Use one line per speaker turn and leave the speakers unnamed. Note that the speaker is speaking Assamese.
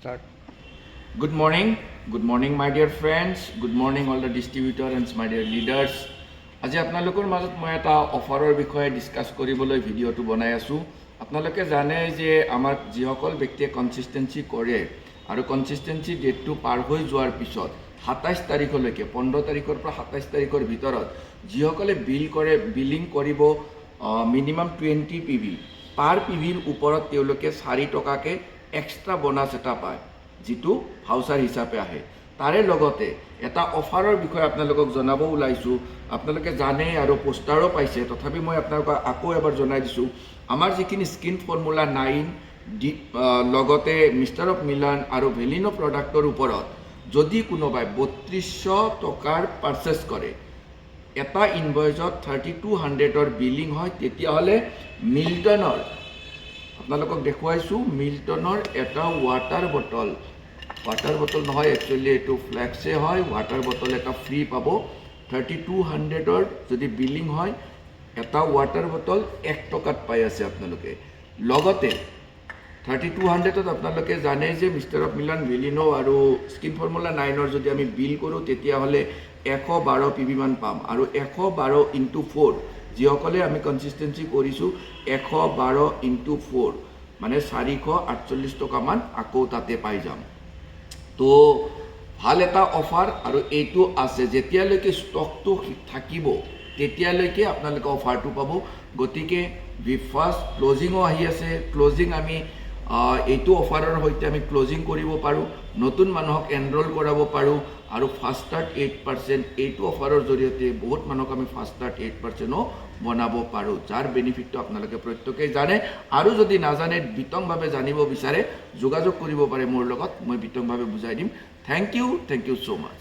Start.
Good morning, my dear friends. Good morning, all the distributors and my dear leaders. আজি আপোনালোকৰ মাজত মই এটা অফাৰৰ বিষয়ে ডিসকাস কৰিবলৈ ভিডিওটো বনাই আছো। আপোনালোকে জানে যে আমাৰ যিসকল ব্যক্তিয়ে কনসিস্টেন্সি কৰে আৰু কনসিস্টেন্সি ডেটটো পাৰ হৈ যোৱাৰ পিছত 27 তাৰিখলৈকে 15 তাৰিখৰ পৰা 27 তাৰিখৰ ভিতৰত যিসকলে বিলিং কৰিব মিনিমাম 20 পিভি পাৰ পিভিৰ ওপৰত তেওঁলোকে 4 টকাকে এক্সট্ৰা বোনাস এটা পায় যেটো ভাউচাৰ হিচাপে আহে তাৰে লগতে এটা অফাৰৰ বিষয়ে আপোনালোকক জনাব ওলাইছো আপোনালোকে জানে আৰু পোষ্টাৰো পাইছে তথাপি মই আপোনালোকক আকৌ এবাৰ জনাই দিছো আমাৰ যিখিনি স্কিন ফৰ্মুলা 9 লগতে মিষ্টাৰ অফ মিলান আৰু ভেলিনো প্ৰডাক্টৰ ওপৰত যদি কোনোবাই 3200 টকাৰ পাৰচেজ কৰে এটা ইনভয়েসত 3200 বিলিং হয় তেতিয়া হলে মিল্টনৰ আপোনালোকক দেখুৱাইছো মিল্টনৰ এটা ওয়াটাৰ বটল নহয় একচুয়ালি এটো ফ্লেক্সে হয় ওয়াটাৰ বটল এটা ফ্ৰী পাব 3200 যদি বিলিং হয় এটা ওয়াটাৰ বটল 1 টকাত পাই আছে আপোনালোকে লগতে 3200 আপোনালোকে জানে যে মিষ্টাৰ অফ মিলান ভেলিনো আৰু স্কিন ফৰ্মুলা 9 যদি আমি বিল কৰো তেতিয়া হলে 112 পিভি মান পাম আৰু 112 * 4 যিসকলে আমি কনসিস্টেন্সি কৰিছো 112 * 4 মানে 448 টকা মান আকৌ তাতে পাই যাম তো ভাল এটা অফাৰ আৰু এইটো আছে যেতিয়ালৈকে ষ্টকটো থাকিব তেতিয়ালৈকে আপোনালোকে অফাৰটো পাব গতিকে বি ফাৰ্স্ট ক্লোজিংও আহি আছে ক্লোজিং আমি এইটো অফাৰৰ হৈতে আমি ক্লোজিং কৰিব পাৰো নতুন মানুহক এনৰোল কৰাব পাৰো আৰু ফাষ্ট স্টাৰ্ট 8% এইটো অফাৰৰ জৰিয়তে বহুত মানুহক আমি ফাষ্ট স্টাৰ্ট 8%ও বনাব পাৰো যাৰ বেনিফিটটো আপোনালোকে প্ৰত্যেকই জানে আৰু যদি নাজানে বিতংভাৱে জানিব বিচাৰে যোগাযোগ কৰিব পাৰে মোৰ লগত মই বিতংভাৱে বুজাই দিম থ্যাংক ইউ সো মাচ